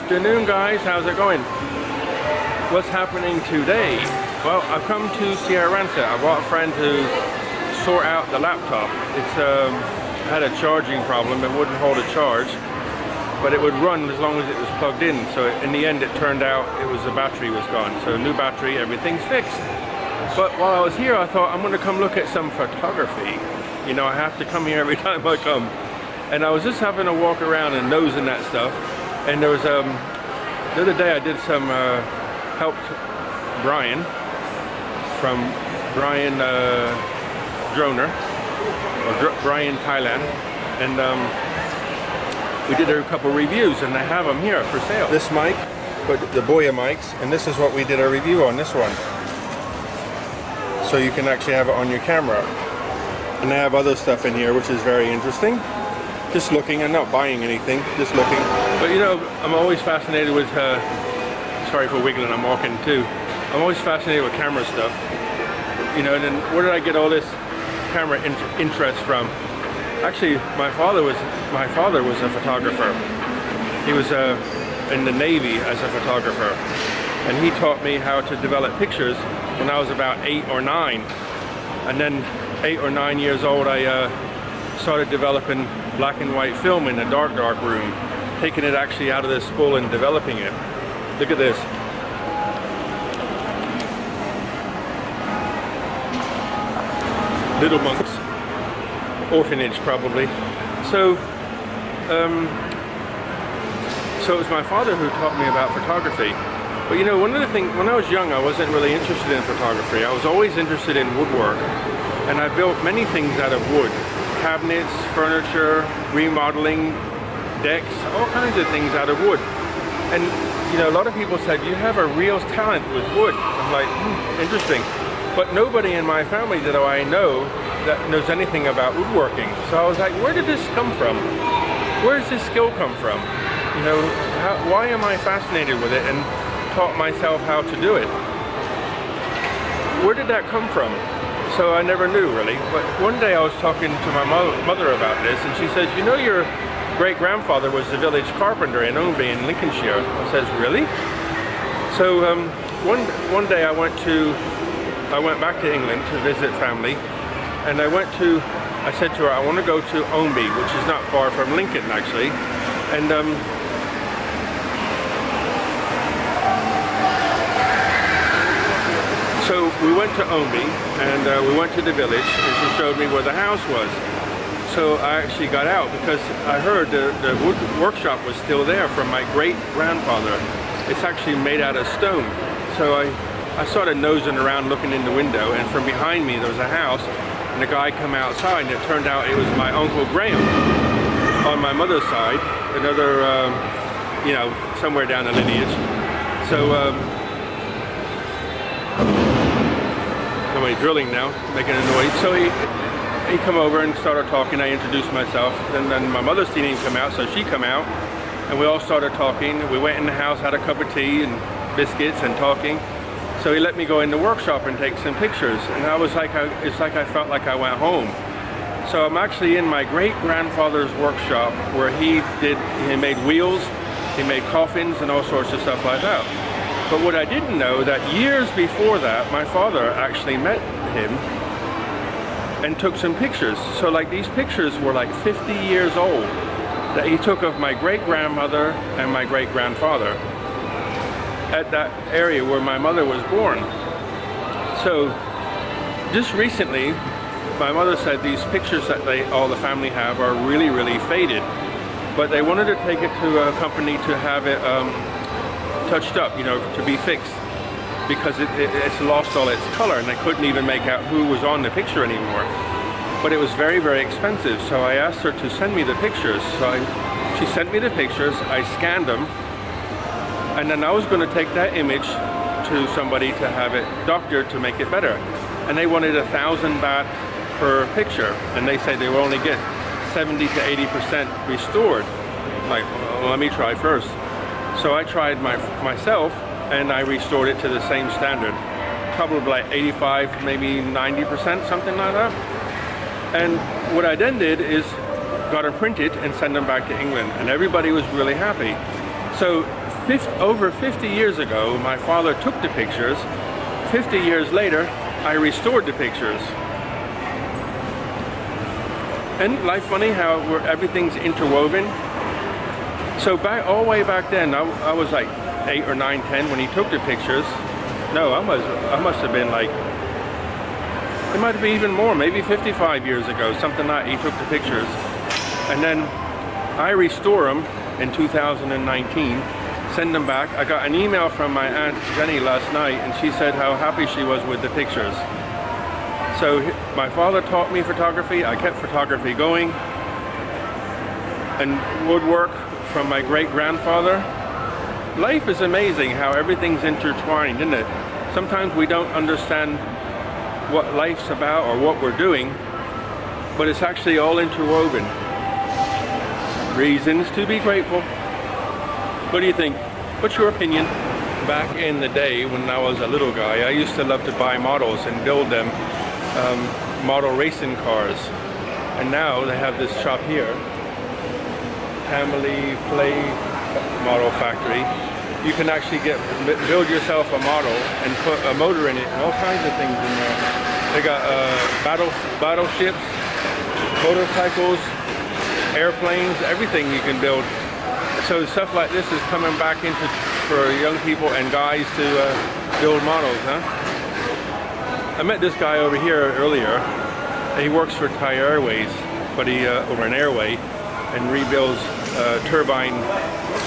afternoon, guys. How's it going? What's happening today? Well, I've come to Zeer Rangsit. I brought a friend to sort out the laptop. It's had a charging problem. It wouldn't hold a charge, but it would run as long as it was plugged in. So in the end, it turned out the battery was gone. So new battery, everything's fixed. But while I was here, I thought I'm going to come look at some photography. You know, I have to come here every time I come. And I was just having a walk around and nosing that stuff. And there was the other day I did some helped Brian from Brian Droner or Brian Thailand, and we did a couple reviews, and I have them here for sale. This mic, but the Boya mics, and this is what we did a review on. This one, so you can actually have it on your camera. And I have other stuff in here which is very interesting. Just looking, I'm not buying anything, just looking. But you know, I'm always fascinated with, sorry for wiggling, I'm walking too. I'm always fascinated with camera stuff. You know, and then where did I get all this camera interest from? Actually, my father was a photographer. He was in the Navy as a photographer. And he taught me how to develop pictures when I was about 8 or 9. And then 8 or 9 years old, I started developing black and white film in a dark room, taking it actually out of the spool and developing it. Look at this. Little Monks orphanage, probably. So it was my father who taught me about photography. But you know, one of the things, when I was young, I wasn't really interested in photography. I was always interested in woodwork, and I built many things out of wood. Cabinets, furniture, remodeling, decks, all kinds of things out of wood. And you know, a lot of people said, you have a real talent with wood. I'm like, interesting. But nobody in my family that I know that knows anything about woodworking. So I was like, where did this come from? Where does this skill come from? You know, why am I fascinated with it and taught myself how to do it? Where did that come from? So I never knew, really. But one day I was talking to my mother about this, and she says, you know, your great-grandfather was the village carpenter in Ownby in Lincolnshire. I says, really? So one day I went back to England to visit family, and I said to her, I want to go to Ownby, which is not far from Lincoln, actually. And so we went to Ownby, and we went to the village, and she showed me where the house was. So I actually got out because I heard the wood workshop was still there from my great-grandfather. It's actually made out of stone. So I started nosing around, looking in the window, and from behind me there was a house, and a guy come outside, and it turned out it was my Uncle Graham on my mother's side, another, you know, somewhere down the lineage. So somebody drilling now, making a noise. So he come over and started talking. I introduced myself, and then my mother seen him come out, so she come out, and we all started talking. We went in the house, had a cup of tea and biscuits and talking. So he let me go in the workshop and take some pictures, and I was like, it's like I felt like I went home. So I'm actually in my great-grandfather's workshop where he made wheels, he made coffins and all sorts of stuff like that. But what I didn't know, that years before that, my father actually met him and took some pictures. So like these pictures were like 50 years old that he took of my great-grandmother and my great-grandfather at that area where my mother was born. So just recently, my mother said these pictures that all the family have are really, really faded. But they wanted to take it to a company to have it touched up, you know, to be fixed, because it's lost all its color, and they couldn't even make out who was on the picture anymore. But it was very, very expensive, so I asked her to send me the pictures. So she sent me the pictures, I scanned them, and then I was going to take that image to somebody to have it doctored to make it better. And they wanted 1,000 baht per picture, and they said they will only get 70 to 80% restored. Like, well, let me try first. So I tried myself, and I restored it to the same standard. Probably like 85, maybe 90%, something like that. And what I then did is got them printed and sent them back to England, and everybody was really happy. So Over 50 years ago, my father took the pictures. 50 years later, I restored the pictures. Isn't life funny how everything's interwoven? So all the way back then, I was like 8 or 9, 10 when he took the pictures. No, I must have been like, it might have been even more, maybe 55 years ago, something like that. He took the pictures. And then I restore them in 2019, send them back. I got an email from my Aunt Jenny last night, and she said how happy she was with the pictures. So my father taught me photography. I kept photography going. And woodwork from my great-grandfather. Life is amazing how everything's intertwined, isn't it? Sometimes we don't understand what life's about or what we're doing, but it's actually all interwoven. Reasons to be grateful. What do you think? What's your opinion? Back in the day when I was a little guy, I used to love to buy models and build them model racing cars. And now they have this shop here, Family Play Model Factory. You can actually build yourself a model and put a motor in it and all kinds of things in there. They got battleships, motorcycles, airplanes, everything you can build. So stuff like this is coming back for young people and guys to build models, huh? I met this guy over here earlier. He works for Thai Airways, but or an airway, and rebuilds turbine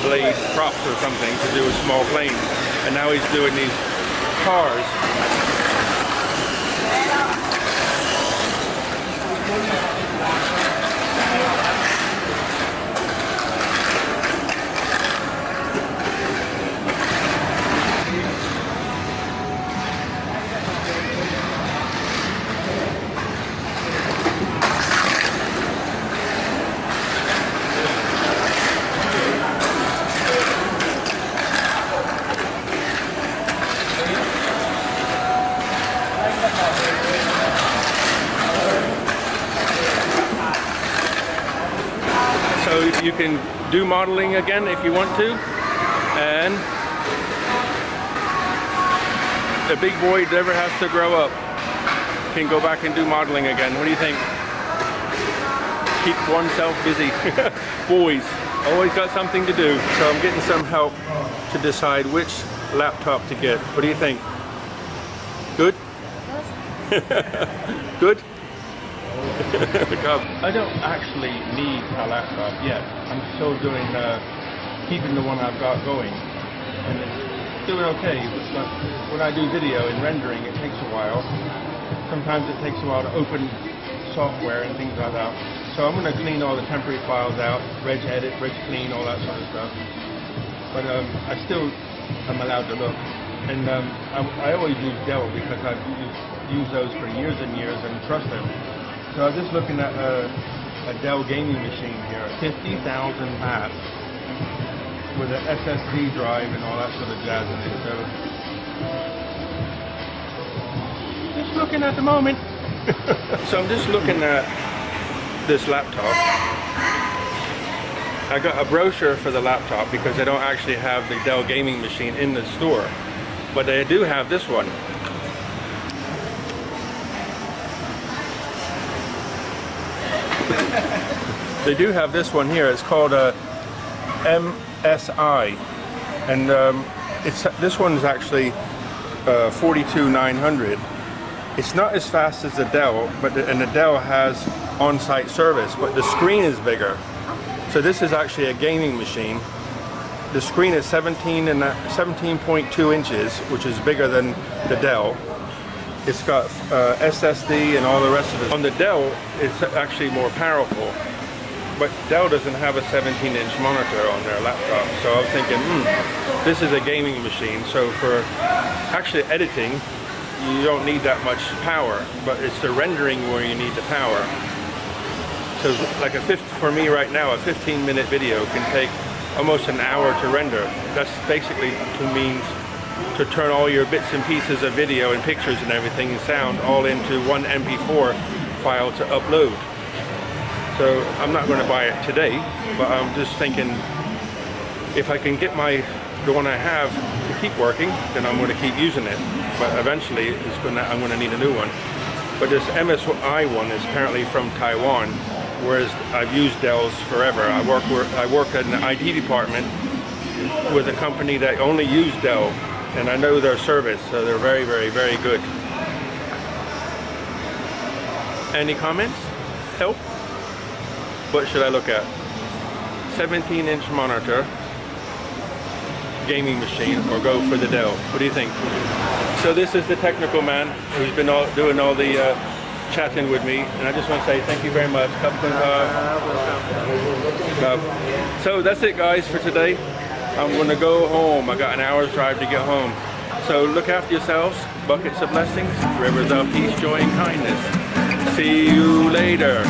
blade props or something to do with small planes. And now he's doing these cars. So you can do modeling again if you want to, and the big boy never has to grow up, can go back and do modeling again. What do you think? Keep oneself busy. Boys, always got something to do. So I'm getting some help to decide which laptop to get. What do you think? Good? Good? I don't actually need a laptop yet. I'm still doing, keeping the one I've got going, and it's doing okay. But when I do video and rendering, it takes a while. Sometimes it takes a while to open software and things like that. So I'm going to clean all the temporary files out, reg edit, reg clean, all that sort of stuff. But I still am allowed to look. And I always use Dell because I've used those for years and years and trust them. So I was just looking at a Dell gaming machine here, 50,000 watts with an SSD drive and all that sort of jazz in it. So just looking at the moment. So I'm just looking at this laptop. I got a brochure for the laptop because they don't actually have the Dell gaming machine in the store, but they do have this one. They do have this one here. It's called a MSI, and this one is actually 42900. It's not as fast as the Dell, and the Dell has on-site service, but the screen is bigger. So this is actually a gaming machine. The screen is 17.2 inches, which is bigger than the Dell. It's got SSD and all the rest of it. On the Dell, it's actually more powerful, but Dell doesn't have a 17-inch monitor on their laptop. So I was thinking, this is a gaming machine, so for actually editing, you don't need that much power, but it's the rendering where you need the power. So like for me right now, a 15-minute video can take almost an hour to render. That's basically means to turn all your bits and pieces of video and pictures and everything and sound all into one MP4 file to upload. So I'm not going to buy it today, but I'm just thinking if I can get my the one I have to keep working, then I'm going to keep using it. But eventually I'm going to need a new one. But this MSI one is apparently from Taiwan, whereas I've used Dells forever. I work in the IT department with a company that only use Dell, and I know their service, so they're very, very, very good. Any comments? Help? What should I look at? 17-inch monitor, gaming machine, or go for the Dell? What do you think? So this is the technical man who's been doing all the chatting with me, and I just want to say thank you very much. So that's it, guys, for today. I'm going to go home. I got an hour's drive to get home. So look after yourselves, buckets of blessings, rivers of peace, joy, and kindness. See you later.